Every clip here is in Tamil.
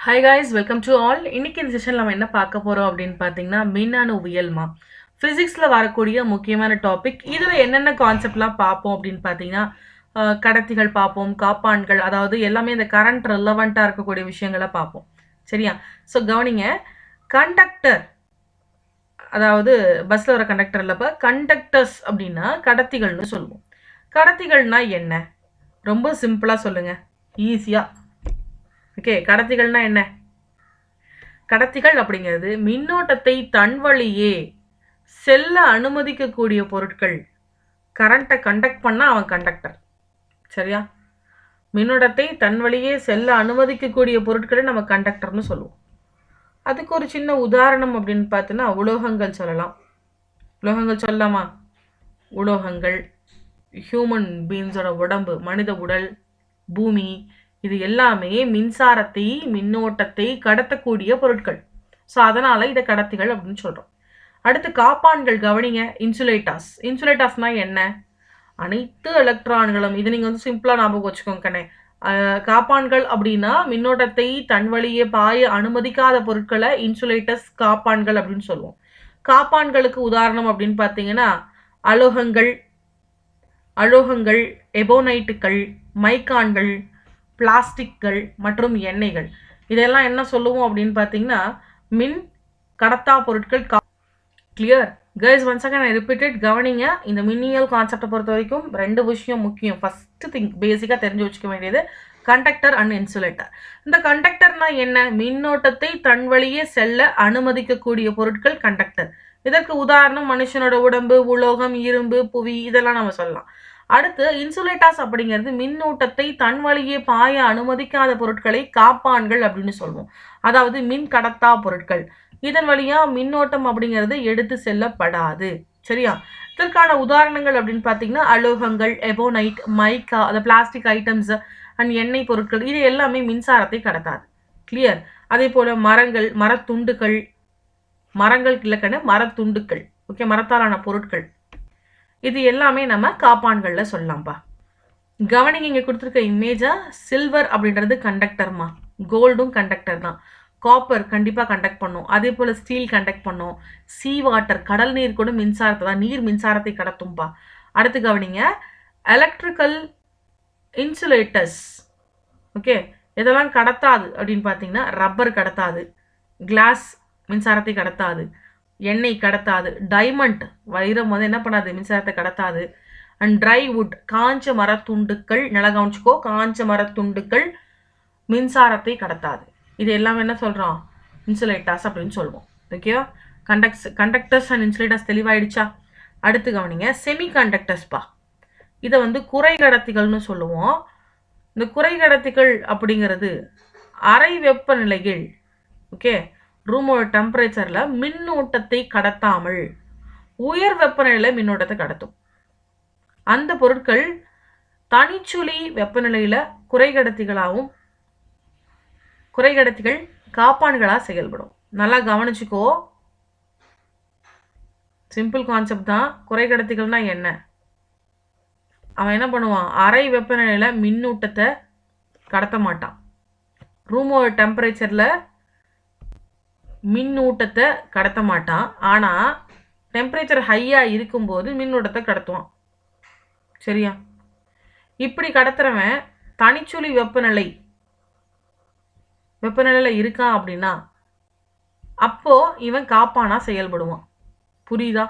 Hi guys, welcome to all. இன்னைக்கு இந்த செஷனில் நம்ம என்ன பார்க்க போகிறோம் அப்படின்னு பார்த்தீங்கன்னா மின்னணுவியல்மா ஃபிசிக்ஸில் வரக்கூடிய முக்கியமான டாபிக். இதில் என்னென்ன கான்செப்ட்லாம் பார்ப்போம் அப்படின்னு பார்த்தீங்கன்னா கடத்திகள் பார்ப்போம், காப்பான்கள், அதாவது எல்லாமே இந்த கரண்ட் ரெலவெண்ட்டாக இருக்கக்கூடிய விஷயங்களை பார்ப்போம். சரியா? ஸோ கவனிங்க, கண்டக்டர், அதாவது பஸ்ஸில் வர கண்டக்டர் இல்லைப்ப கண்டக்டர்ஸ் அப்படின்னா கடத்திகள்னு சொல்லுவோம். கடத்திகள்னா என்ன? ரொம்ப சிம்பிளாக சொல்லுங்கள், ஈஸியாக. ஓகே, கடத்திகள்னா என்ன? கடத்திகள் அப்படிங்கிறது மின்னோட்டத்தை தன் வழியே செல்ல அனுமதிக்கக்கூடிய பொருட்கள். கரண்ட்டை கண்டக்ட் பண்ணால் அவன் கண்டக்டர். சரியா? மின்னோட்டத்தை தன் வழியே செல்ல அனுமதிக்கக்கூடிய பொருட்களை நம்ம கண்டக்டர்னு சொல்லுவோம். அதுக்கு ஒரு சின்ன உதாரணம் அப்படின்னு பார்த்தோன்னா உலோகங்கள் சொல்லலாம். உலோகங்கள் சொல்லலாமா? உலோகங்கள், ஹியூமன் பீயிங்ஸோட உடம்பு, மனித உடல், பூமி, இது எல்லாமே மின்சாரத்தை, மின்னோட்டத்தை கடத்தக்கூடிய பொருட்கள். ஸோ அதனால இதை கடத்திகள் அப்படின்னு சொல்றோம். அடுத்து காப்பான்கள், கவனிங்க, இன்சுலேட்டர்ஸ். இன்சுலேட்டர்ஸ்னா என்ன? அனைத்து எலக்ட்ரான்களும், இது நீங்க வந்து சிம்பிளா ஞாபகம் வச்சுக்கோங்க. காப்பான்கள் அப்படின்னா மின்னோட்டத்தை தன் வழியே பாய அனுமதிக்காத பொருட்களை இன்சுலேட்டர்ஸ், காப்பான்கள் அப்படின்னு சொல்லுவோம். காப்பான்களுக்கு உதாரணம் அப்படின்னு பார்த்தீங்கன்னா அலோகங்கள், எபோனைட்டுகள், மைக்கான்கள், பிளாஸ்டிக்கள் மற்றும் எண்ணெய்கள். இதெல்லாம் என்ன சொல்லுவோம் அப்படின்னு பார்த்தீங்கன்னா மின் கடத்தா பொருட்கள். Clear guys? Once again I repeated. கவனிங்க, இந்த மின்னியல் கான்செப்டை பொறுத்த வரைக்கும் ரெண்டு விஷயம் முக்கியம். ஃபர்ஸ்ட் திங் பேசிக்காக தெரிஞ்சு வச்சுக்க வேண்டியது கண்டக்டர் அண்ட் இன்சுலேட்டர். இந்த கண்டக்டர்னா என்ன? மின்னோட்டத்தை தன் வழியே செல்ல அனுமதிக்கக்கூடிய பொருட்கள் கண்டக்டர். இதற்கு உதாரணம் மனுஷனோட உடம்பு, உலோகம், இரும்பு, புவி, இதெல்லாம் நம்ம சொல்லலாம். அடுத்து இன்சுலேட்டர்ஸ் அப்படிங்கிறது மின்னூட்டத்தை தன் வழியே பாய அனுமதிக்காத பொருட்களை காப்பான்கள் அப்படின்னு சொல்லுவோம். அதாவது மின் கடத்தா பொருட்கள். இதன் வழியா மின்னோட்டம் அப்படிங்கிறது எடுத்து செல்லப்படாது. சரியா? இதற்கான உதாரணங்கள் அப்படின்னு பார்த்தீங்கன்னா அலோகங்கள், எபோனைட், மைக்கா, அந்த பிளாஸ்டிக் ஐட்டம்ஸ் அண்ட் எண்ணெய் பொருட்கள், இது எல்லாமே மின்சாரத்தை கடத்தாது. கிளியர்? அதே போல மரங்கள், மரத்துண்டுகள், மரங்கள் இல்லைக்கன்னு மரத்துண்டுகள், ஓகே, மரத்தாலான பொருட்கள், இது எல்லாமே நம்ம காப்பான்கள்ல சொல்லலாம்ப்பா. கவனிங்க, இங்க கொடுத்துருக்க இமேஜா சில்வர் அப்படின்றது கண்டக்டர்மா. கோல்டும் கண்டக்டர் தான். காப்பர் கண்டிப்பா கண்டக்ட் பண்ணும். அதே போல ஸ்டீல் கண்டக்ட் பண்ணும். சீ வாட்டர், கடல் நீர் கூட மின்சாரத்தை தான், நீர் மின்சாரத்தை கடத்தும்பா. அடுத்து கவனிங்க, எலக்ட்ரிக்கல் இன்சுலேட்டர்ஸ். ஓகே, இதெல்லாம் கடத்தாது அப்படின்னு பார்த்தீங்கன்னா ரப்பர் கடத்தாது, கிளாஸ் மின்சாரத்தை கடத்தாது, எண்ணெய் கடத்தாது, டைமண்ட், வைரம் வந்து என்ன பண்ணாது, மின்சாரத்தை கடத்தாது, அண்ட் ட்ரை வுட், காஞ்ச மரத்துண்டுக்கள், நல்லா கவனிச்சுக்கோ, காஞ்ச மரத்துண்டுக்கள் மின்சாரத்தை கடத்தாது. இது எல்லாமே என்ன சொல்கிறோம்? இன்சுலேட்டர்ஸ் அப்படின்னு சொல்லுவோம். ஓகேவா? கண்டக்டர்ஸ் அண்ட் இன்சுலேட்டர்ஸ் தெளிவாயிடுச்சா? அடுத்து கவனிங்க, செமி கண்டக்டர்ஸ்பா. இதை வந்து குறைகடத்திகள்னு சொல்லுவோம். இந்த குறைகடத்திகள் அப்படிங்கிறது அறை வெப்பநிலையில், ஓகே, ரூமோட டெம்பரேச்சர்ல மின்னோட்டத்தை கடத்தாமல் உயர் வெப்பநிலையில மின்னோட்டத்தை கடத்தும். அந்த பொருட்கள் தனிச்சுழி வெப்பநிலையில குறைகடத்திகள் காப்பான்களா செயல்படும். நல்லா கவனிச்சுக்கோ, சிம்பிள் கான்செப்ட் தான். குறைகடத்திகள்னா என்ன? அவன் என்ன பண்ணுவான்? அறை வெப்பநிலையில மின்னூட்டத்தை கடத்த மாட்டான். ரூமோட டெம்பரேச்சர்ல மின்னூட்டத்தை கடத்த மாட்டான். ஆனால் டெம்பரேச்சர் ஹையாக இருக்கும்போது மின்னூட்டத்தை கடத்துவான். சரியா? இப்படி கடத்துறவன் தனிச்சுழி வெப்பநிலையில் இருக்கான் அப்படின்னா அப்போ இவன் காப்பானா செயல்படுவான். புரியுதா?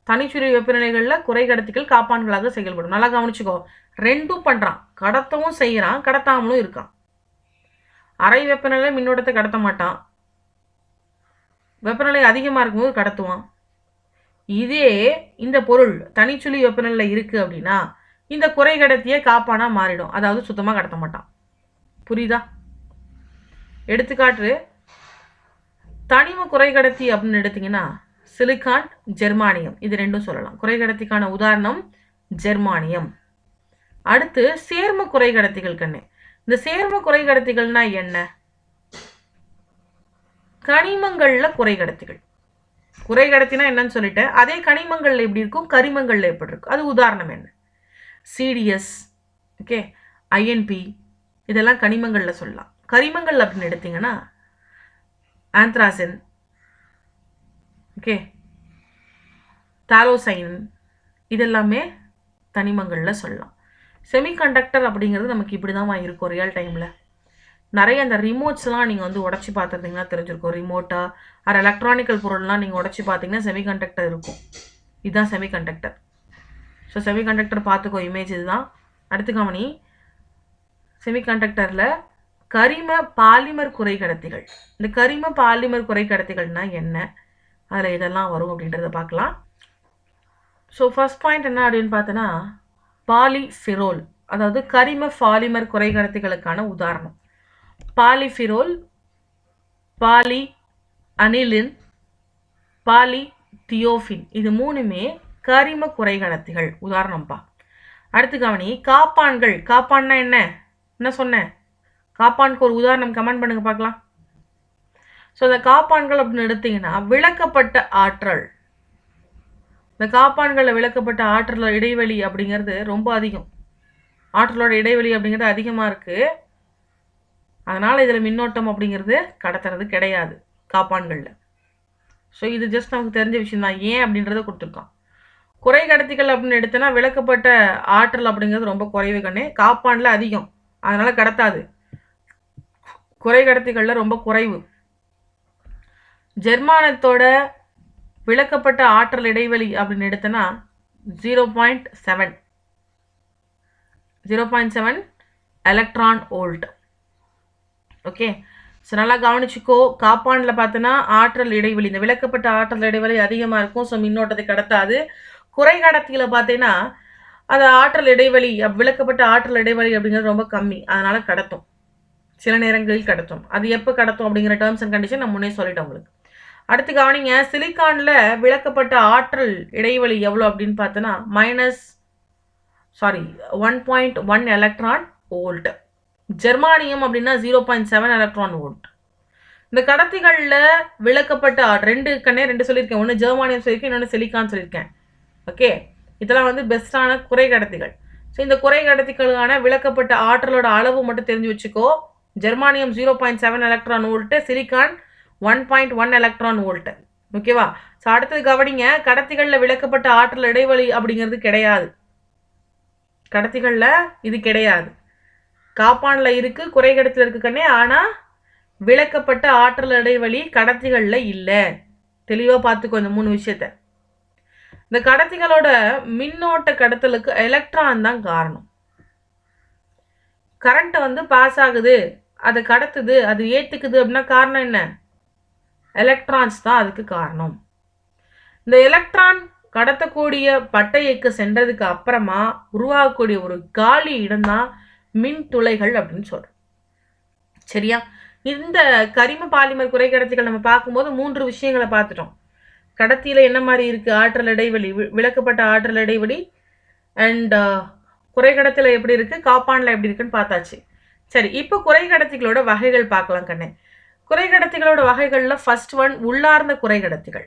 தனிச்சுழி வெப்பநிலைகளில் குறைகடத்திகள் காப்பான்களாக செயல்படும். நல்லா கவனிச்சுக்கோ, ரெண்டும் பண்ணுறான். கடத்தவும் செய்கிறான், கடத்தாமலும் இருக்கான். அறை வெப்பநிலை மின்னோட்டத்தை கடத்த மாட்டான், வெப்பநிலை அதிகமாக இருக்கும்போது கடத்துவான். இதே இந்த பொருள் தனிச்சுழி வெப்பநிலை இருக்குது அப்படின்னா இந்த குறைகடத்திய காப்பானா மாறிடும், அதாவது சுத்தமாக கடத்த மாட்டான். புரியுதா? எடுத்துக்காட்டு, தனிம குறைகடத்தி அப்படின்னு எடுத்தீங்கன்னா சிலிக்கான், ஜெர்மானியம், இது ரெண்டும் சொல்லலாம். குறைகடத்திக்கான உதாரணம் ஜெர்மானியம். அடுத்து சேர்ம குறைகடத்திகள் கண்ணு. இந்த சேர்ம குறைகடத்திகள்னா என்ன? கனிமங்கள்ல குறைகடத்திகள். குறைகடத்தினா என்னன்னு சொல்லிட்டேன். அதே கனிமங்கள்ல எப்படி இருக்கும், கரிமங்கள்ல எப்படி இருக்கும், அது உதாரணம் என்ன? சிடிஎஸ், ஓகே, ஐஎன்பி, இதெல்லாம் கனிமங்கள்ல சொல்லலாம். கரிமங்கள் அப்படின்னு எடுத்தீங்கன்னா ஆந்த்ராசின், ஓகே, தாலோசைன், இதெல்லாமே தனிமங்களில் சொல்லலாம். செமிகண்டக்டர் அப்படிங்கிறது நமக்கு இப்படி தான் இருக்கும் ரியல் டைமில். நிறைய அந்த ரிமோட்ஸ்லாம் நீங்கள் வந்து உடச்சி பார்த்துருந்தீங்கன்னா தெரிஞ்சிருக்கும். ரிமோட்டா அது எலக்ட்ரானிக்கல் பொருள்லாம் நீங்கள் உடச்சி பார்த்தீங்கன்னா செமிகண்டக்டர் இருக்கும். இதுதான் செமிகண்டக்டர். ஸோ செமிகண்டக்டர் பார்த்துக்கோ, இமேஜ் இதுதான். அடுத்து கவனி, செமிகண்டக்டரில் கரிம பாலிமர் குறைக்கடத்திகள். இந்த கரிம பாலிமர் குறைக்கடத்திகள்னா என்ன, அதில் இதெல்லாம் வரும் அப்படின்றத பார்க்கலாம். ஸோ ஃபர்ஸ்ட் பாயிண்ட் என்ன அப்படின்னு பார்த்தோன்னா பாலிஃபிரோல், அதாவது கரிம பாலிமர் குறைக்கடத்திகளுக்கான உதாரணம். பாலிஃபிரோல், பாலி அனிலின், பாலி தியோஃபின், இது மூணுமே கரிம குறைக்கடத்திகள் உதாரணம்ப்பா. அடுத்து கவனி, காப்பான்கள். காப்பான்னா என்ன சொன்னேன்? காப்பானுக்கு ஒரு உதாரணம் கமெண்ட் பண்ணுங்க பார்க்கலாம். ஸோ இந்த காப்பான்கள் அப்படின்னு எடுத்தீங்கன்னா விளக்கப்பட்ட ஆற்றல். இந்த காப்பான்களில் விளக்கப்பட்ட ஆற்றலோட இடைவெளி அப்படிங்கிறது ரொம்ப அதிகம். ஆற்றலோட இடைவெளி அப்படிங்கிறது அதிகமாக இருக்குது. அதனால் இதில் மின்னோட்டம் அப்படிங்கிறது கடத்துறது கிடையாது காப்பான்களில். ஸோ இது ஜஸ்ட் நமக்கு தெரிஞ்ச விஷயம் தான். ஏன் அப்படின்றத கொடுத்துருக்கான். குறை கடத்திகள் அப்படின்னு எடுத்தோன்னா விளக்கப்பட்ட ஆற்றல் அப்படிங்கிறது ரொம்ப குறைவு கண்ணே, காப்பானில் அதிகம், அதனால் கடத்தாது. குறை கடத்திகளில் ரொம்ப குறைவு. ஜெர்மானத்தோட விளக்கப்பட்ட ஆற்றல் இடைவெளி அப்படின்னு எடுத்தோன்னா 0.7 எலக்ட்ரான் வோல்ட். ஓகே, ஸோ நல்லா கவனிச்சுக்கோ. காப்பானில் பார்த்தோன்னா ஆற்றல் இடைவெளி, இந்த விளக்கப்பட்ட ஆற்றல் இடைவெளி அதிகமாக இருக்கும். ஸோ மின்னோட்டத்தை கடத்தாது. குறை கடத்தியில் பார்த்தீங்கன்னா அது ஆற்றல் இடைவெளி, விளக்கப்பட்ட ஆற்றல் இடைவெளி அப்படிங்கிறது ரொம்ப கம்மி, அதனால் கடத்தும். சில நேரங்களில் கடத்தும். அது எப்போ கடத்தும் அப்படிங்கிற டேர்ம்ஸ் அண்ட் கண்டிஷன் நான் முன்னே சொல்லிட்டேன் உங்களுக்கு. அடுத்து கவனிங்க, சிலிக்கானில் விளக்கப்பட்ட ஆற்றல் இடைவெளி எவ்வளோ அப்படின்னு பார்த்தோன்னா 1.1 எலக்ட்ரான் வோல்ட். ஜெர்மானியம் அப்படின்னா 0.7 எலக்ட்ரான் வோல்ட். இந்த கடத்திகளில் விளக்கப்பட்ட ரெண்டு சொல்லியிருக்கேன். ஒன்று ஜெர்மானியம் சொல்லியிருக்கேன், இன்னொன்று சிலிக்கான் சொல்லியிருக்கேன். ஓகே, இதெல்லாம் வந்து பெஸ்ட்டான குறை கடத்திகள். ஸோ இந்த குறை கடத்திகளுக்கான விளக்கப்பட்ட ஆற்றலோட அளவு மட்டும் தெரிஞ்சு வச்சுக்கோ. ஜெர்மானியம் 0.7 electron volt, silicon 1.1 electron volt. ஓகேவா? ஸோ அடுத்தது கவனிங்க, கடத்திகளில் விளக்கப்பட்ட ஆற்றல் இடைவெளி அப்படிங்கிறது கிடையாது. கடத்திகளில் இது கிடையாது. காப்பானில் இருக்குது, குறை கடத்தில் இருக்கு கண்ணே, ஆனால் விளக்கப்பட்ட ஆற்றல் இடைவெளி கடத்திகளில் இல்லை. தெளிவாக பார்த்துக்கோ இந்த 3 விஷயத்த. இந்த கடத்திகளோட மின்னோட்ட கடத்தலுக்கு எலக்ட்ரான் தான் காரணம். கரண்ட்டை வந்து பாஸ் ஆகுது, அதை கடத்துது, அது ஏற்றுக்குது அப்படின்னா காரணம் என்ன? எலக்ட்ரான்ஸ் தான் அதுக்கு காரணம். இந்த எலக்ட்ரான் கடத்தக்கூடிய பட்டையக்கு சென்றதுக்கு அப்புறமா உருவாகக்கூடிய ஒரு காலி இடம்தான் மின் துளைகள் அப்படின்னு சொல்றோம். சரியா? இந்த கரிம பாலிமர் குறை கடத்திகள் நம்ம பார்க்கும்போது 3 விஷயங்களை பார்த்துட்டோம். கடத்தியில் என்ன மாதிரி இருக்குது, ஆற்றல் இடைவெளி, விளக்கப்பட்ட ஆற்றல் இடைவெளி, அண்ட் குறை கடத்தியில் எப்படி இருக்குது, காப்பானில் எப்படி இருக்குன்னு பார்த்தாச்சு. சரி, இப்போ குறை கடத்திகளோட வகைகள் பார்க்கலாம் கண்ணே. குறை கடத்திகளோட வகைகளில் ஃபர்ஸ்ட் ஒன் உள்ளார்ந்த குறை கடத்திகள்.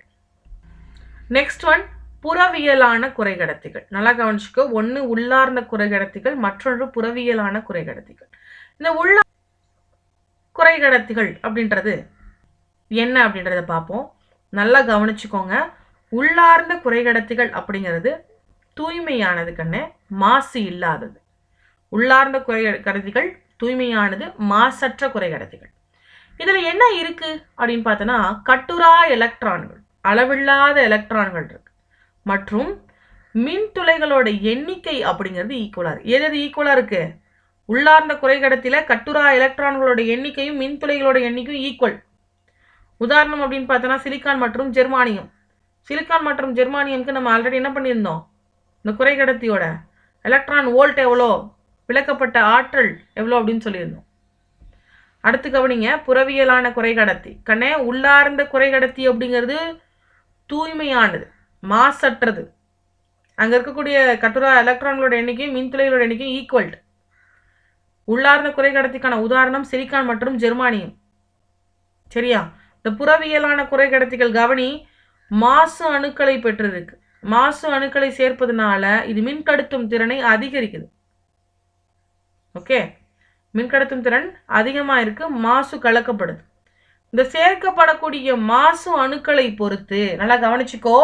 நெக்ஸ்ட் ஒன் புறவியலான குறை கடத்திகள். நல்லா கவனிச்சுக்கோ. ஒன்று உள்ளார்ந்த குறை கடத்திகள், மற்றொன்று புறவியலான குறை கடத்திகள். இந்த உள்ளார்ந்த குறை கடத்திகள் அப்படின்றது என்ன அப்படின்றத பார்ப்போம். நல்லா கவனிச்சுக்கோங்க. உள்ளார்ந்த குறை கடத்திகள் அப்படிங்கிறது தூய்மையானது கண்ணே, மாசு இல்லாதது. உள்ளார்ந்த குறை கடத்திகள் தூய்மையானது, மாசற்ற குறை கடத்திகள். இதில் என்ன இருக்கு அப்படின்னு பார்த்தோன்னா கட்டுரா எலக்ட்ரான்கள், அளவில்லாத எலக்ட்ரான்கள் இருக்கு, மற்றும் மின் துளைகளோட எண்ணிக்கை அப்படிங்கிறது ஈக்குவலா இருக்கு. எது ஈக்குவலா இருக்கு? உள்ளார்ந்த குறை கடத்தில கட்டுரா எலக்ட்ரான்களோட எண்ணிக்கையும் மின் துளைகளோட எண்ணிக்கையும் ஈக்குவல். உதாரணம் அப்படின்னு பார்த்தோன்னா சிலிக்கான் மற்றும் ஜெர்மானியம். சிலிக்கான் மற்றும் ஜெர்மானியம்க்கு நம்ம ஆல்ரெடி என்ன பண்ணியிருந்தோம்? இந்த குறை கடத்தியோட எலக்ட்ரான் வோல்ட் எவ்வளோ, விளக்கப்பட்ட ஆற்றல் எவ்வளோ அப்படின்னு சொல்லியிருந்தோம். அடுத்து கவனிங்க, புறவியலான குறை கடத்தி கண்ணே. உள்ளார்ந்த குறை கடத்தி அப்படிங்கிறது தூய்மையானது, மாசற்றது. அங்கே இருக்கக்கூடிய கட்டுரா எலக்ட்ரான்களோட எண்ணிக்கையும் மின்துளைகளோட எண்ணிக்கையும் ஈக்குவல். உள்ளார்ந்த குறை கடத்திக்கான உதாரணம் சிலிக்கான் மற்றும் ஜெர்மானியம். சரியா? இந்த புறவியலான குறை கடத்திகள் கவனி, மாசு அணுக்களை பெற்றிருக்கு. மாசு அணுக்களை சேர்ப்பதனால இது மின்கடத்தும் திறனை அதிகரிக்குது. ஓகே, மின்கடத்தும் திறன் அதிகமாக இருக்கு, மாசு கலக்கப்படுது. இந்த சேர்க்கப்படக்கூடிய மாசு அணுக்களை பொறுத்து நல்லா கவனிச்சுக்கோ.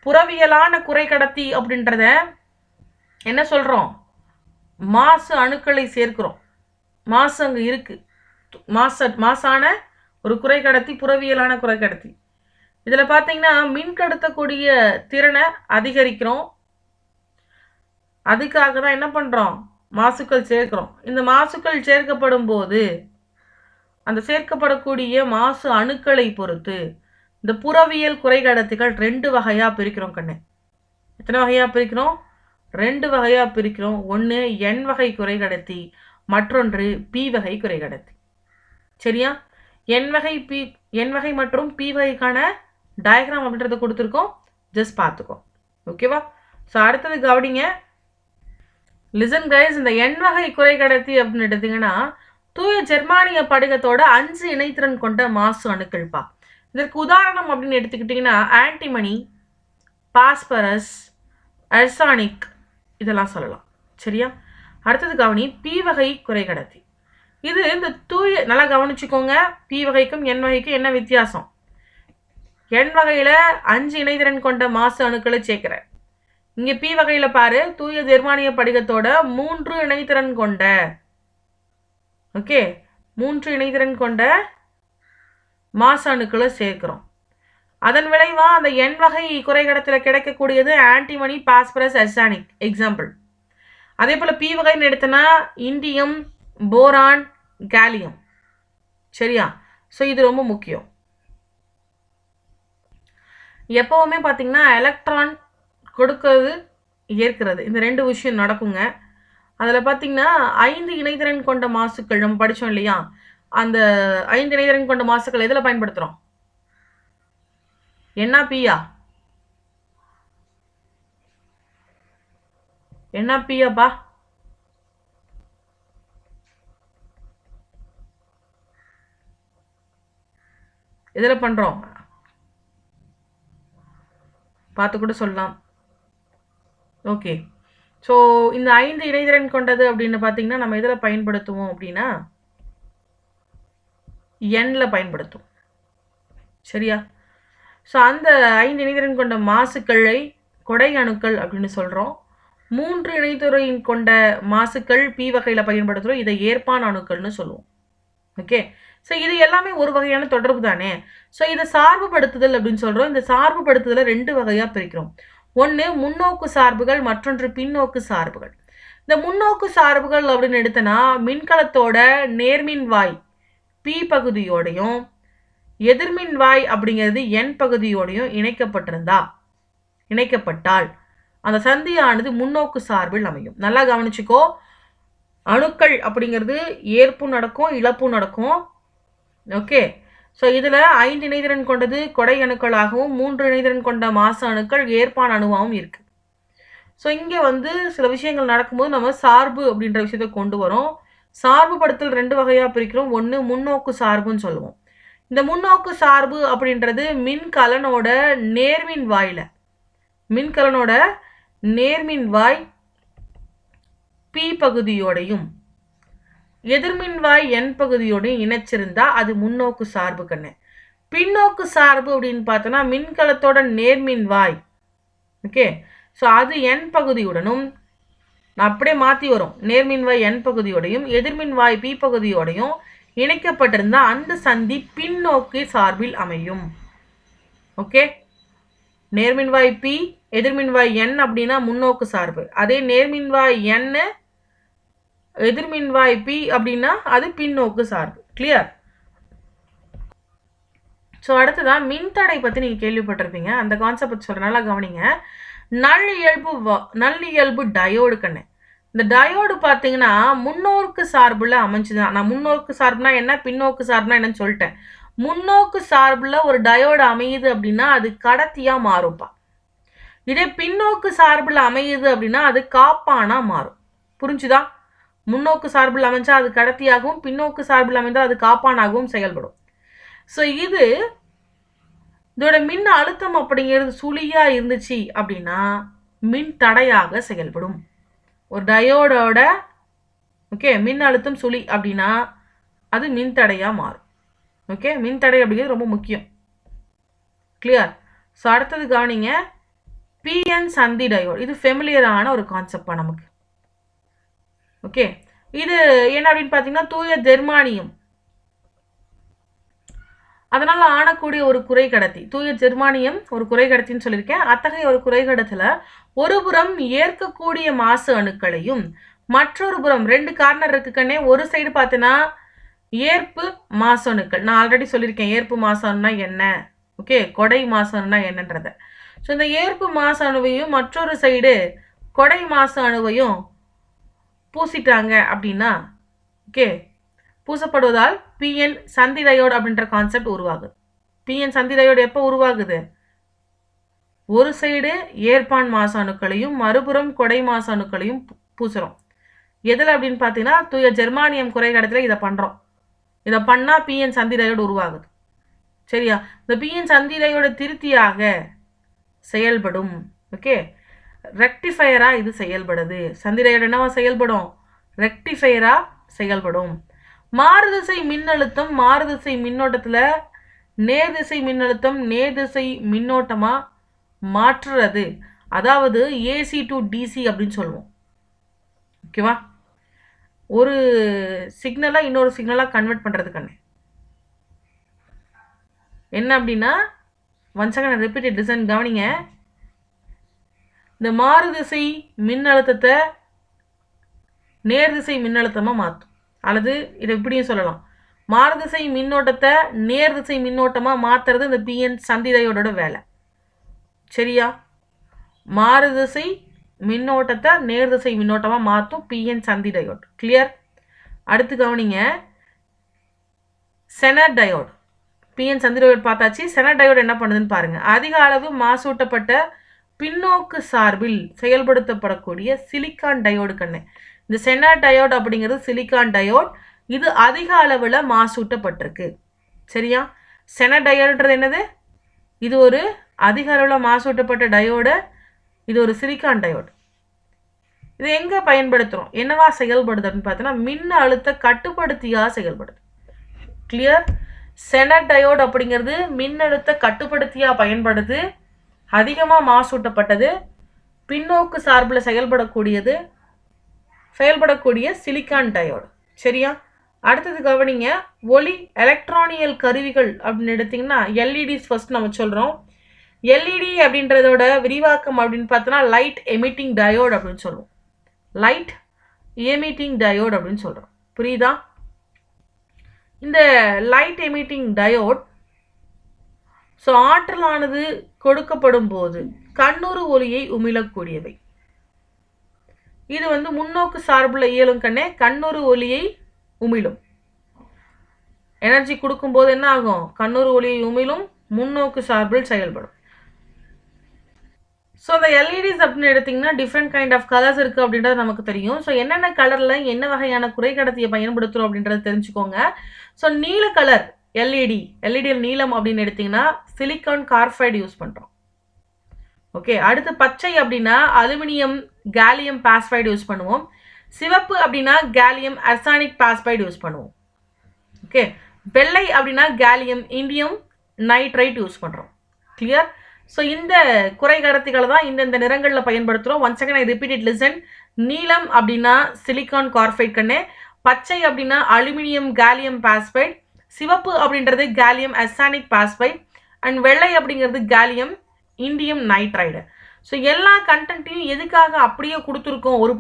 புறவியலான குறைக்கடத்தி அப்படின்றத என்ன சொல்றோம்? மாசு அணுக்களை சேர்க்கிறோம். மாசு அங்க இருக்கு. மாசான ஒரு குறைக்கடத்தி புறவியலான குறைக்கடத்தி. இதுல பாத்தீங்கன்னா மின்கடத்தக்கூடிய திறனை அதிகரிக்கிறோம். அதுக்காக தான் என்ன பண்றோம்? மாசுக்கள் சேர்க்கிறோம். இந்த மாசுக்கள் சேர்க்கப்படும் போது அந்த சேர்க்கப்படக்கூடிய மாசு அணுக்களை பொறுத்து இந்த புறவியல் குறைக்கடத்திகள் 2 வகையா பிரிக்கிறோம் கண்ணு. எத்தனை வகையா பிரிக்கிறோம்? 2 வகையா பிரிக்கிறோம். ஒன்று N வகை குறைக்கடத்தி, மற்றொன்று P வகை குறைக்கடத்தி. சரியா? N வகை மற்றும் P வகைக்கான டயக்ராம் அப்படின்றத கொடுத்துருக்கோம், ஜஸ்ட் பார்த்துக்கோ. ஓகேவா? ஸோ அடுத்தது கவனிங்க. லிசன் கைஸ், இந்த N வகை குறைக்கடத்தி அப்படின்னு எடுத்தீங்கன்னா தூய ஜெர்மானிய படிகத்தோட 5 இணைத்திறன் கொண்ட மாசு அணுக்கள்பா. இதற்கு உதாரணம் அப்படின்னு எடுத்துக்கிட்டிங்கன்னா ஆன்டிமனி, பாஸ்பரஸ், அர்சானிக் இதெல்லாம் சொல்லலாம். சரியா? அடுத்தது கவனி, P வகை குறைக்கடத்தி. இது இந்த நல்லா கவனிச்சுக்கோங்க, P வகைக்கும் N வகைக்கும் என்ன வித்தியாசம்? N வகையில் 5 இணைதிறன் கொண்ட மாசு அணுக்களை சேர்க்கிறேன். இங்கே P வகையில் பாரு, தூய ஜெர்மானிய படிகத்தோட 3 இணைதிறன் கொண்ட 3 இணைதிறன் கொண்ட மாசு அணுக்களை சேர்க்கிறோம். அதன் விளைவா அந்த N வகை குறைக்கடத்தில் கிடைக்கக்கூடியது ஆன்டிமனி, பாஸ்பரஸ், அர்சானிக் எக்ஸாம்பிள். அதே போல் P வகைன்னு எடுத்தனா இண்டியம், போரான், கேலியம். சரியா? ஸோ இது ரொம்ப முக்கியம். எப்பவுமே பார்த்தீங்கன்னா எலக்ட்ரான் கொடுக்கறது ஏற்கிறது, இந்த 2 விஷயம் நடக்குங்க. அதில் பார்த்தீங்கன்னா 5 இணைதிறன் கொண்ட மாசுக்கள் நம்ம படித்தோம் இல்லையா? அந்த 5 இணைதிறன் கொண்ட மாசுக்கள் எதில் பயன்படுத்துகிறோம்? என்ன பியா? என்ன பியாப்பா? எதில் பண்ணுறோம்? பார்த்து கூட சொல்லலாம். ஓகே, ஸோ இந்த 5 இணைதிறன் கொண்டது அப்படின்னு பார்த்தீங்கன்னா நம்ம எதில் பயன்படுத்துவோம் அப்படின்னா Nல பயன்படுத்தும். சரியா? ஸோ அந்த 5 இணைதிறன் கொண்ட மாசுக்களை கொடை அணுக்கள் அப்படின்னு சொல்கிறோம். 3 இணைதிறன் கொண்ட மாசுக்கள் P வகையில் பயன்படுத்துகிறோம். இதை ஏற்பான் அணுக்கள்னு சொல்லுவோம். ஓகே, ஸோ இது எல்லாமே ஒரு வகையான தொடர்பு தானே. ஸோ இதை சார்புபடுத்துதல் அப்படின்னு சொல்கிறோம். இந்த சார்புபடுத்துதலை 2 வகையாக பிரிக்கிறோம். ஒன்று முன்னோக்கு சார்புகள், மற்றொன்று பின்னோக்கு சார்புகள். இந்த முன்னோக்கு சார்புகள் அப்படின்னு எடுத்தனா மின்கலத்தோட நேர்மின் வாய் P பகுதியோடையும் எதிர்மின் வாய் அப்படிங்கிறது N பகுதியோடையும் இணைக்கப்பட்டால் அந்த சந்தியானது முன்னோக்கு சார்பில் அமையும். நல்லா கவனிச்சுக்கோ, அணுக்கள் அப்படிங்கிறது ஏற்பும் நடக்கும், இழப்பும் நடக்கும். ஓகே, ஸோ இதில் 5 இணைதிறன் கொண்டது கொடை அணுக்களாகவும் 3 இணைதிறன் கொண்ட மாசு அணுக்கள் ஏற்பான் அணுவாகவும் இருக்கு. ஸோ இங்கே சில விஷயங்கள் நடக்கும்போது நம்ம சார்பு அப்படின்ற விஷயத்தை கொண்டு வரோம். சார்புபடுத்தல் 2 வகையாக பிரிக்கிறோம். ஒன்று முன்னோக்கு சார்புன்னு சொல்லுவோம். இந்த முன்னோக்கு சார்பு அப்படின்றது மின்கலனோட நேர்மின் வாய் P பகுதியோடையும் எதிர்மின்வாய் N பகுதியோடையும் இணைச்சிருந்தா அது முன்னோக்கு சார்பு கண்ணு. பின்னோக்கு சார்பு அப்படின்னு பார்த்தோன்னா மின்கலத்தோட நேர்மின் வாய், ஓகே, ஸோ அது N பகுதியுடனும் அப்படியே மாற்றி வரும். நேர்மின்வாய் N பகுதியோடையும் எதிர்மின்வாய் P பகுதியோடையும் இணைக்கப்பட்டிருந்தா அந்த சந்தி பின்னோக்கு சார்பில் அமையும். ஓகே, நேர்மின்வாய் P எதிர்மின்வாய் N அப்படின்னா முன்னோக்கு சார்பு. அதே நேர்மின்வாய் N எதிர்மின்வாய் P அப்படின்னா அது பின்னோக்கு சார்பு. கிளியர்? ஸோ அடுத்ததான் மின்தடை பற்றி நீங்கள் கேள்விப்பட்டிருப்பீங்க. அந்த கான்செப்ட் சொல்கிறனால கவனிங்க. நல்லியல்பு டயோடு கண்ணு. இந்த டயோடு பார்த்தீங்கன்னா முன்னோக்கு சார்புல அமைஞ்சுதான். நான் முன்னோக்கு சார்புனா என்ன, பின்னோக்கு சார்புனா என்னன்னு சொல்லிட்டேன். முன்னோக்கு சார்புல ஒரு டயோடு அமையுது அப்படின்னா அது கடத்தியா மாறும்பா. இதே பின்னோக்கு சார்புல அமையுது அப்படின்னா அது காப்பானா மாறும். புரிஞ்சுதா? முன்னோக்கு சார்பில் அமைஞ்சா அது கடத்தியாகவும், பின்னோக்கு சார்பில் அமைந்தால் அது காப்பானாகவும் செயல்படும். ஸோ இதோட மின் அழுத்தம் அப்படிங்கிறது சுழியா இருந்துச்சு அப்படின்னா மின் தடையாக செயல்படும். ஒரு டயோடோட ஓகே, மின் அழுத்தம் சுழி அப்படின்னா அது மின்தடையாக மாறும். ஓகே, மின்தடை அப்படிங்கிறது ரொம்ப முக்கியம். கிளியர்? ஸோ அடுத்தது கவனிங்க, பிஎன் சந்தி டயோடு. இது ஃபெமிலியரான ஒரு கான்செப்டா நமக்கு. ஓகே, இது என்ன அப்படின்னு பார்த்தீங்கன்னா தூய ஜெர்மானியம் அதனால ஆனக்கூடிய ஒரு குறைக்கடத்தி. தூய ஜெர்மானியம் ஒரு குறைக்கடத்தின்னு சொல்லியிருக்கேன். அத்தகைய ஒரு குறைக்கடத்தில் ஒரு புறம் ஏற்கக்கூடிய மாசு அணுக்களையும் மற்றொரு புறம் 2 கார்னர் இருக்கு கண்ணே. ஒரு சைடு பார்த்தீங்கன்னா ஏற்பு மாசு அணுக்கள். நான் ஆல்ரெடி சொல்லியிருக்கேன் ஏற்பு மாசு அணுனா என்ன, ஓகே, கொடை மாசு அணுனா என்னன்றத. ஸோ இந்த ஏற்பு மாசு அணுவையும் மற்றொரு சைடு கொடை மாசு அணுவையும் பூசிட்டாங்க அப்படின்னா, ஓகே, பூசப்படுவதால் பிஎன் சந்தி டயோடு அப்படின்ற கான்செப்ட் உருவாகுது. பிஎன் சந்தி டயோடு எப்போ உருவாகுது? ஒரு சைடு ஏற்பான் மாசு அணுக்களையும் மறுபுறம் கொடை மாசு அணுக்களையும் பூசுகிறோம். எதில் அப்படின்னு பார்த்தீங்கன்னா தூய ஜெர்மானியம் குறைக்கடத்தில் இதை பண்ணுறோம். இதை பண்ணால் பிஎன் சந்தி டயோடு உருவாகுது. சரியா? இந்த பிஎன் சந்தி டயோடு திருத்தியாக செயல்படும். ஓகே, ரெக்டிஃபயராக இது செயல்படுது. சந்தி டயோடு என்னவா செயல்படும்? ரெக்டிஃபயராக செயல்படும். மாறுதிசை மின்னழுத்தம் மாறுதிசை மின்னோட்டத்தில் நேர்திசை மின்னழுத்தம் நேர்திசை மின்னோட்டமாக மாற்றுறது, அதாவது ஏசி டு டிசி அப்படின்னு சொல்லுவோம். ஓகேவா? ஒரு சிக்னலாக இன்னொரு சிக்னலாக கன்வெர்ட் பண்ணுறது கண்ணு என்ன அப்படின்னா, ஒன் செகண்ட் ரிப்பீட்டட் லிசன், கவனிங்க. இந்த மாறுதிசை மின்னழுத்தத்தை நேர்திசை மின்னழுத்தமாக மாற்றும். அல்லது இதை இப்படியும் சொல்லலாம், மாறுதிசை மின்னோட்டத்தை நேர்திசை மின்னோட்டமாக மாற்றுறது இந்த பிஎன் சந்தி டயோடோட வேலை. சரியா? மாறுதிசை மின்னோட்டத்தை நேர்திசை மின்னோட்டமாக மாற்றும் பிஎன் சந்தி டயோடு. கிளியர்? அடுத்து கவனிங்க, செனர் டயோடு. பிஎன் சந்தி டயோடு பார்த்தாச்சு. செனர் டயோடு என்ன பண்ணுதுன்னு பாருங்க. அதிக அளவு மாசூட்டப்பட்ட பின்னோக்கு சார்பில் செயல்படுத்தப்படக்கூடிய சிலிக்கான் டயோடு கண்ணு. இந்த செனர் டயோடு அப்படிங்கிறது சிலிக்கான் டயோட். இது அதிக அளவில் மாசூட்டப்பட்டிருக்கு. சரியா? செனர் டயோடுன்றது என்னது? இது ஒரு அதிக அளவில் மாசூட்டப்பட்ட டயோடு. இது ஒரு சிலிக்கான் டயோடு. இது எங்கே பயன்படுத்துகிறோம், என்னவா செயல்படுது அப்படின்னு பார்த்தோன்னா மின் அழுத்த கட்டுப்படுத்தியாக செயல்படுது. கிளியர்? செனர் டயோடு அப்படிங்கிறது மின்னழுத்த கட்டுப்படுத்தியாக பயன்படுது. அதிகமாக மாசூட்டப்பட்டது, பின்னோக்கு சார்பில் செயல்படக்கூடிய சிலிக்கான் டயோடு. சரியா? அடுத்தது கவனிங்க, ஒளி எலக்ட்ரானியல் கருவிகள் அப்படின்னு எடுத்திங்கன்னா எல்இடிஸ் ஃபர்ஸ்ட் நம்ம சொல்கிறோம். எல்இடி அப்படின்றதோட விரிவாக்கம் அப்படின்னு பார்த்தோன்னா லைட் எமிட்டிங் டயோடு அப்படின்னு சொல்லுவோம். லைட் எமிட்டிங் டயோடு அப்படின்னு சொல்கிறோம். புரியுதா? இந்த லைட் எமிட்டிங் டயோட் ஸோ ஆற்றலானது கொடுக்கப்படும் போது கண்ணுறு ஒளியை உமிழக்கூடியவை. இது முன்னோக்கு சார்பில் இயலும் கண்ணே. கண்ணுறு ஒளியை உமிழும். எனர்ஜி கொடுக்கும்போது என்ன ஆகும்? கண்ணுறு ஒளியை உமிழும், முன்னோக்கு சார்பில் செயல்படும். ஸோ இந்த எல்இடிஸ் அப்படின்னு எடுத்திங்கன்னா டிஃப்ரெண்ட் கைண்ட் ஆஃப் கலர்ஸ் இருக்குது அப்படின்றது நமக்கு தெரியும். ஸோ என்னென்ன கலரில் என்ன வகையான குறைக்கடத்தியை பயன்படுத்துகிறோம் அப்படின்றத தெரிஞ்சுக்கோங்க. ஸோ நீல கலர் எல்இடியில் நீலம் அப்படின்னு எடுத்திங்கன்னா சிலிக்கான் கார்பைடு யூஸ் பண்ணுறோம். ஓகே, அடுத்து பச்சை அப்படின்னா அலுமினியம் கேலியம் பாஸ்பைடு யூஸ் பண்ணுவோம். சிவப்பு அப்படின்னா கேலியம் அர்சானிக் பாஸ்பைடு யூஸ் பண்ணுவோம். ஓகே, வெள்ளை அப்படின்னா கேலியம் இண்டியம் நைட்ரைட் யூஸ் பண்ணுறோம். கிளியர்? ஸோ இந்த குறைக்கடத்திகளை தான் இந்த நிறங்களில் பயன்படுத்துகிறோம். One second I repeated listen. நீலம் அப்படின்னா சிலிக்கான் கார்பைட் கண்ணே. பச்சை அப்படின்னா அலுமினியம் கேலியம் பாஸ்பைட். சிவப்பு அப்படின்றது கேலியம் அர்சானிக் பாஸ்பைட். அண்ட் வெள்ளை அப்படிங்கிறது கேலியம் இண்டியம் நைட்ரைடு. ஸோ எல்லா கண்டென்ட்டையும் எதுக்காக அப்படியே கொடுத்துருக்கோம், ஒரு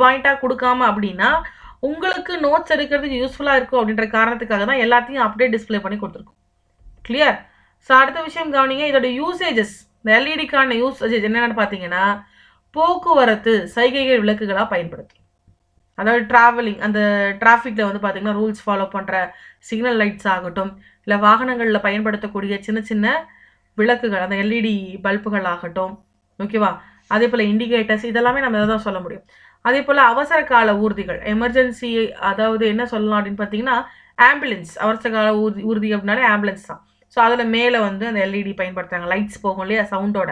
பாயிண்டாக கொடுக்காம அப்படின்னா உங்களுக்கு நோட்ஸ் எடுக்கிறதுக்கு யூஸ்ஃபுல்லாக இருக்கும் அப்படின்ற காரணத்துக்காக தான் எல்லாத்தையும் அப்படியே டிஸ்பிளே பண்ணி கொடுத்துருக்கோம். கிளியர்? ஸோ அடுத்த விஷயம் கவனிங்க, இதோட யூசேஜஸ். இந்த எல்இடிக்கான யூசேஜஸ் என்னென்னு பார்த்தீங்கன்னா போக்குவரத்து சைகைகள் விளக்குகளாக பயன்படுத்தும். அதாவது ட்ராவலிங், அந்த டிராஃபிக்கில் பார்த்தீங்கன்னா ரூல்ஸ் ஃபாலோ பண்ணுற சிக்னல் லைட்ஸ் ஆகட்டும், இல்லை வாகனங்களில் பயன்படுத்தக்கூடிய சின்ன சின்ன விளக்குகள், அந்த எல்இடி பல்புகள் ஆகட்டும், ஓகேவா? அதே போல் இண்டிகேட்டர்ஸ், இதெல்லாமே நம்ம இதை தான் சொல்ல முடியும். அதே போல் அவசர கால ஊர்திகள், எமர்ஜென்சி, அதாவது என்ன சொல்லலாம் அப்படின்னு பார்த்தீங்கன்னா ஆம்புலன்ஸ். அவசர கால ஊர்தி அப்படின்னாலே ஆம்புலன்ஸ் தான். ஸோ அதில் மேலே அந்த எல்இடி பயன்படுத்துகிறாங்க, லைட்ஸ் போகும் இல்லையா சவுண்டோட.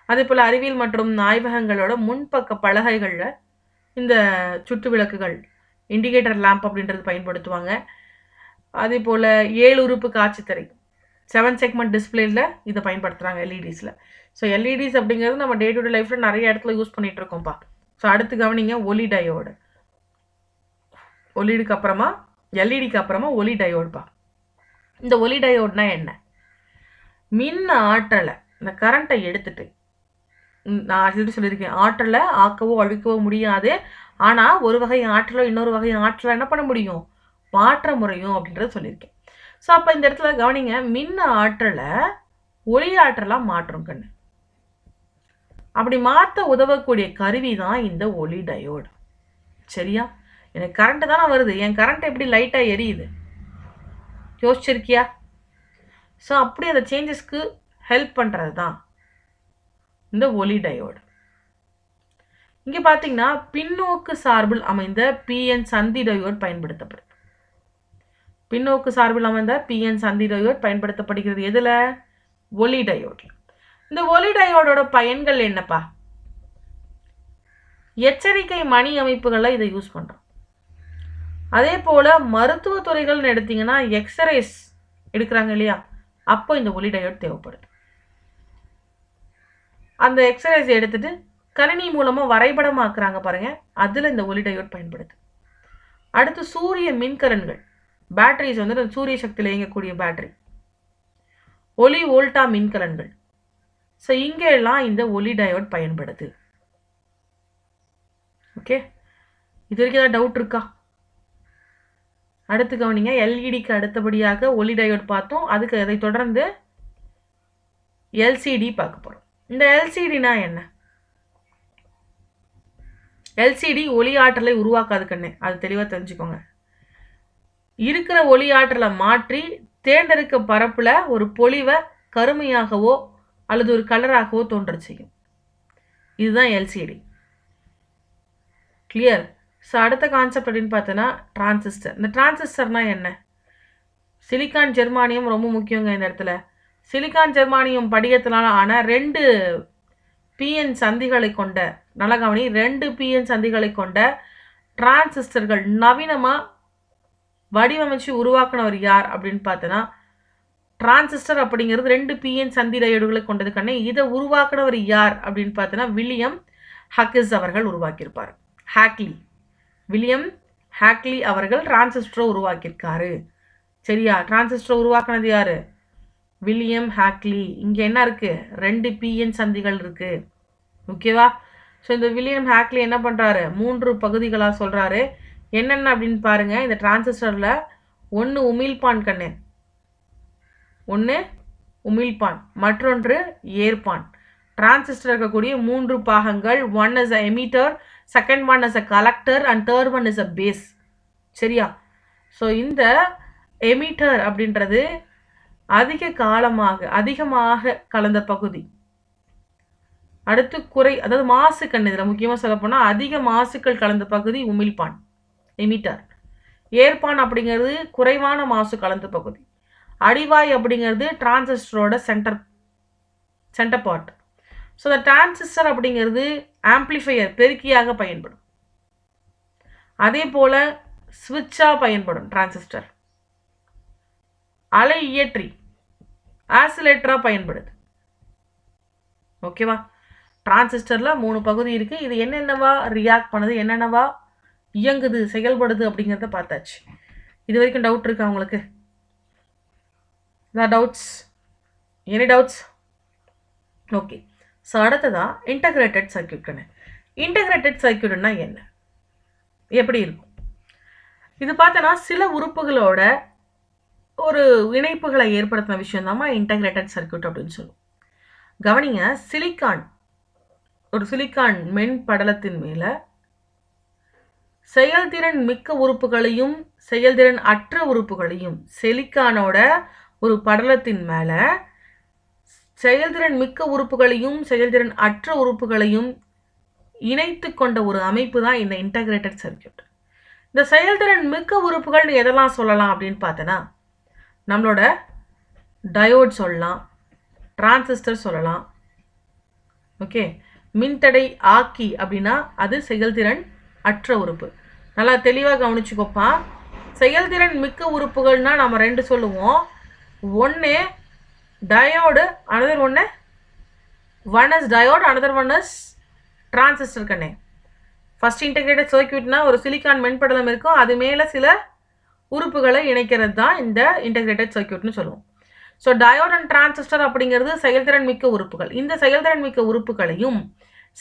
அதே போல் அறிவியல் மற்றும் ஆய்வகங்களோட முன்பக்க பலகைகளில் இந்த சுற்று விளக்குகள் இண்டிகேட்டர் லேம்ப் அப்படின்றது பயன்படுத்துவாங்க. அதே போல் 7 உறுப்பு காட்சித்திரை 7 செக்மெண்ட் டிஸ்பிளேல இதை பயன்படுத்துகிறாங்க எல்இடிஸில். ஸோ எல்இடிஸ் அப்படிங்கிறது நம்ம டே டு டே லைஃப்பில் நிறைய இடத்துல யூஸ் பண்ணிகிட்டு இருக்கோம்ப்பா. ஸோ அடுத்து கவனிங்க, ஒலி டயோடு. ஒலிடுக்கு அப்புறமா எல்இடிக்கு அப்புறமா ஒலி டயோடுப்பா. இந்த ஒலி டயோட்னா என்ன? மின் ஆற்றலை, இந்த கரண்ட்டை எடுத்துட்டு, நான் ஆல்ரெடி சொல்லியிருக்கேன், ஆற்றலை ஆக்கவோ அழிக்கவோ முடியாது. ஆனால் ஒரு வகை ஆற்றலோ இன்னொரு வகை ஆற்றலை என்ன பண்ண முடியும்? மாற்ற முறையும் அப்படின்றத சொல்லியிருக்கேன். ஸோ அப்போ இந்த இடத்துல கவனிங்க, மின் ஆற்றலை ஒளி ஆற்றலாக மாற்றும் கண்ணு. அப்படி மாற்ற உதவக்கூடிய கருவி தான் இந்த ஒலி டயோடு. சரியா? எனக்கு கரண்ட்டு தானே வருது, என் கரண்ட் எப்படி லைட்டாக எரியுது? யோசிச்சிருக்கியா? ஸோ அப்படி அந்த சேஞ்சஸ்க்கு ஹெல்ப் பண்ணுறது தான் இந்த ஒலி டயோடு. இங்கே பார்த்தீங்கன்னா பின்னோக்கு சார்பில் அமைந்த பிஎன் சந்தி டயோடு பயன்படுத்தப்படுது. பின்னோக்கு சார்பில் அமைந்த பிஎன் சந்தி டயோடு பயன்படுத்தப்படுகிறது எதில்? ஒலி டயோடு. இந்த ஒலி டயோடோட பயன்கள் என்னப்பா? எச்சரிக்கை மணி அமைப்புகளில் இதை யூஸ் பண்ணுறோம். அதே போல் மருத்துவ துறைகள்னு எடுத்திங்கன்னா எக்ஸ்ரேஸ் எடுக்கிறாங்க இல்லையா, அப்போ இந்த ஒலி டயோடு தேவைப்படுது. அந்த எக்ஸ்ரேஸ் எடுத்துட்டு கணினி மூலமாக வரைபடமாக்குறாங்க பாருங்க, அதில் இந்த ஒலி டயோடு பயன்படுது. அடுத்து சூரிய மின்கலன்கள், பேட்டரிஸ் வந்து சூரிய சக்தியில் இயங்கக்கூடிய பேட்டரி, ஒலி வோல்டா மின்கலன்கள். ஸோ இங்கே எல்லாம் இந்த ஒலி டயோடு பயன்படுது. ஓகே, இது வரைக்கும் ஏதாவது டவுட் இருக்கா? அடுத்து கவனிங்க, எல்இடிக்கு அடுத்தபடியாக ஒலி டயோடு பார்த்தோம். அதுக்கு அதை தொடர்ந்து எல்சிடி பார்க்க போகிறோம். இந்த எல்சிடினா என்ன? எல்சிடி ஒளி ஆற்றலை உருவாக்காது கண்ணு, அது தெளிவாக தெரிஞ்சுக்கோங்க. இருக்கிற ஒளி ஆற்றலை மாற்றி தேர்ந்தெடுக்க பரப்புல ஒரு பொலிவை கருமையாகவோ அல்லது ஒரு கலராகவோ தோன்ற செய்யும். இதுதான் எல்சிடி. கிளியர்? ஸோ அடுத்த கான்செப்ட் அப்படின்னு பார்த்தோன்னா டிரான்சிஸ்டர். இந்த டிரான்சிஸ்டர்னா என்ன? சிலிக்கான் ஜெர்மானியம் ரொம்ப முக்கியங்க இந்த இடத்துல. சிலிக்கான் ஜெர்மானியம் படிகத்தினால ஆன 2 பிஎன் சந்திகளை கொண்ட, நல்ல கவனி, 2 பிஎன் சந்திகளை கொண்ட டிரான்சிஸ்டர்கள் நவீனமாக வடிவமைச்சு உருவாக்குனவர் யார் அப்படின்னு பார்த்தோன்னா, டிரான்சிஸ்டர் அப்படிங்கிறது 2 பிஎன் சந்தி டயோடுகளை கொண்டது கண்ணே. இதை உருவாக்குனவர் யார் அப்படின்னு பார்த்தோன்னா வில்லியம் ஹக்கிஸ் அவர்கள் உருவாக்கியிருப்பார். வில்லியம் ஹாக்லி அவர்கள் டிரான்சிஸ்டரை உருவாக்கியிருக்காரு. சரியா? டிரான்சிஸ்டரை உருவாக்குனது யாரு? William Hockley. இங்கே என்ன இருக்குது? 2 பிஎன் சந்திகள் இருக்குது. ஓகேவா? ஸோ இந்த வில்லியம் ஹாக்லி என்ன பண்ணுறாரு? 3 பகுதிகளாக சொல்கிறாரு. என்னென்ன அப்படின்னு பாருங்கள். இந்த டிரான்சிஸ்டரில் 1 உமிழ்ப்பான் கண்ணு, 1 உமிழ்ப்பான், மற்றொன்று ஏற்பான். டிரான்சிஸ்டர் இருக்கக்கூடிய 3 பாகங்கள். 1 is a emitter, second one is a collector and third one is a base. சரியா? ஸோ இந்த எமிட்டர் அப்படின்றது அதிகமாக கலந்த பகுதி. அடுத்து அதாவது மாசு கண்ணு, இதில் முக்கியமாக சொல்ல போனால் அதிக மாசுக்கள் கலந்த பகுதி உமிழ்ப்பான், எமிட்டர். ஏற்பான் அப்படிங்கிறது குறைவான மாசு கலந்த பகுதி. அடிவாய் அப்படிங்கிறது டிரான்சிஸ்டரோட சென்டர் பார்ட். ஸோ இந்த டிரான்சிஸ்டர் அப்படிங்கிறது ஆம்ப்ளிஃபையர், பெருக்கியாக பயன்படும். அதே போல் ஸ்விட்சாக பயன்படும் டிரான்சிஸ்டர். அலை இயற்றி ஆசிலேட்டராக பயன்படுது. ஓகேவா? டிரான்சிஸ்டரில் 3 பகுதி இருக்குது. இது என்னென்னவா ரியாக்ட் பண்ணுது, என்னென்னவா இயங்குது, செயல்படுது அப்படிங்கிறத பார்த்தாச்சு. இது வரைக்கும் டவுட் இருக்கா உங்களுக்கு? Doubts? Any doubts? Okay. So அடுத்ததான் இன்டகிரேட்டட் சர்க்யூட்னு. இன்டகிரேட்டட் சர்க்யூட்னா என்ன, எப்படி இருக்கும்? இது பார்த்தோன்னா சில உறுப்புகளோட ஒரு இணைப்புகளை ஏற்படுத்தின விஷயம் தான் இன்டகிரேட்டட் சர்க்யூட் அப்படின்னு சொல்லுவோம். கவனிங்க, ஒரு சிலிக்கான் மென் படலத்தின் மேலே செயல்திறன் மிக்க உறுப்புகளையும் செயல்திறன் அற்ற உறுப்புகளையும், சிலிக்கானோட ஒரு படலத்தின் மேலே செயல்திறன் மிக்க உறுப்புகளையும் செயல்திறன் அற்ற உறுப்புகளையும் இணைத்து கொண்ட ஒரு அமைப்பு தான் இந்த இன்டகிரேட்டட் சர்க்யூட். இந்த செயல்திறன் மிக்க உறுப்புகள்னு எதெல்லாம் சொல்லலாம் அப்படின்னு பார்த்தோன்னா, நம்மளோட டயோட் சொல்லலாம், டிரான்சிஸ்டர் சொல்லலாம். ஓகே. மின்தடை ஆக்கி அப்படின்னா அது செயல்திறன் அற்ற உறுப்பு. நல்லா தெளிவாக கவனிச்சுக்கோப்பா. செயல்திறன் மிக்க உறுப்புகள்னா நம்ம 2 சொல்லுவோம். ஒன்று diode, another one is diode, another one is transistor கண்ணே. ஃபர்ஸ்ட் இன்டெகிரேட்டட் சர்க்யூட்னா ஒரு சிலிக்கான் மென்படலம் இருக்கும், அது மேலே சில உறுப்புகளை இணைக்கிறது தான் இந்த இன்டெகிரேட்டட் சர்க்யூட்னு சொல்லுவோம். ஸோ டயோட் அண்ட் டிரான்சிஸ்டர் அப்படிங்கிறது செயல்திறன் மிக்க உறுப்புகள். இந்த செயல்திறன் மிக்க உறுப்புகளையும்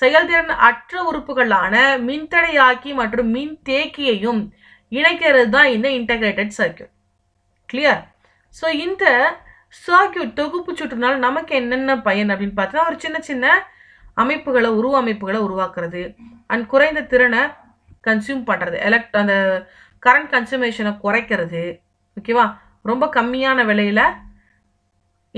செயல்திறன் அற்ற உறுப்புகளான மின்தடையாக்கி மற்றும் மின் தேக்கியையும் இணைக்கிறது தான் இந்த இன்டெகிரேட்டட் சர்க்யூட். கிளியர்? ஸோ இந்த சர்க்யூட் தொகுப்பு சுற்றுனால் நமக்கு என்னென்ன பயன் அப்படின்னு பார்த்தீங்கன்னா, ஒரு சின்ன சின்ன அமைப்புகளை உருவாக்குறது அண்ட் குறைந்த திறனை கன்சியூம் பண்ணுறது, அந்த கரண்ட் கன்சூமேஷனை குறைக்கிறது. ஓகேவா? ரொம்ப கம்மியான விலையில்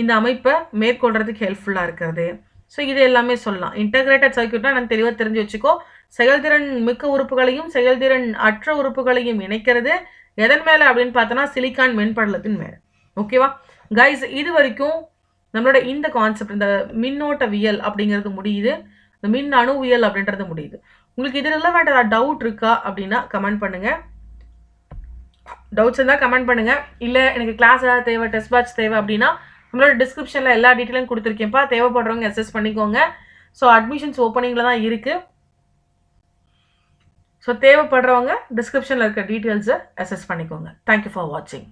இந்த அமைப்பை மேற்கொள்றதுக்கு ஹெல்ப்ஃபுல்லாக இருக்கிறது. ஸோ இது எல்லாமே சொல்லலாம். இன்டெகிரேட்டட் சர்க்யூட்னா நான் தெளிவாக தெரிஞ்சு வச்சுக்கோ. செயல்திறன் மிக்க உறுப்புகளையும் செயல்திறன் அற்ற உறுப்புகளையும் இணைக்கிறது எதன் மேலே அப்படின்னு பார்த்தோன்னா சிலிக்கான் மென்படலத்தின் மேலே. ஓகேவா கைஸ்? இது வரைக்கும் நம்மளோட இந்த கான்செப்ட், இந்த மின்னோட்டவியல் அப்படிங்கிறது முடியுது, இந்த மின் அணுவியல் அப்படின்றது முடியுது. உங்களுக்கு இது ரிலவெண்ட் ஏதாவது டவுட் இருக்கா அப்படின்னா கமெண்ட் பண்ணுங்கள். டவுட்ஸ் இருந்தால் கமெண்ட் பண்ணுங்கள். இல்லை எனக்கு கிளாஸ் ஏதாவது தேவை, டெஸ்ட் பேட்ச் தேவை அப்படின்னா நம்மளோட டிஸ்கிரிப்ஷனில் எல்லா டீட்டெயிலும் கொடுத்துருக்கேன்ப்பா. தேவைப்படுறவங்க அசஸ் பண்ணிக்கோங்க. ஸோ அட்மிஷன்ஸ் ஓப்பனிங்கில் தான் இருக்குது. ஸோ தேவைப்படுறவங்க டிஸ்கிரிப்ஷனில் இருக்க டீட்டெயில்ஸை அசஸ் பண்ணிக்கோங்க. தேங்க்யூ ஃபார் வாட்சிங்.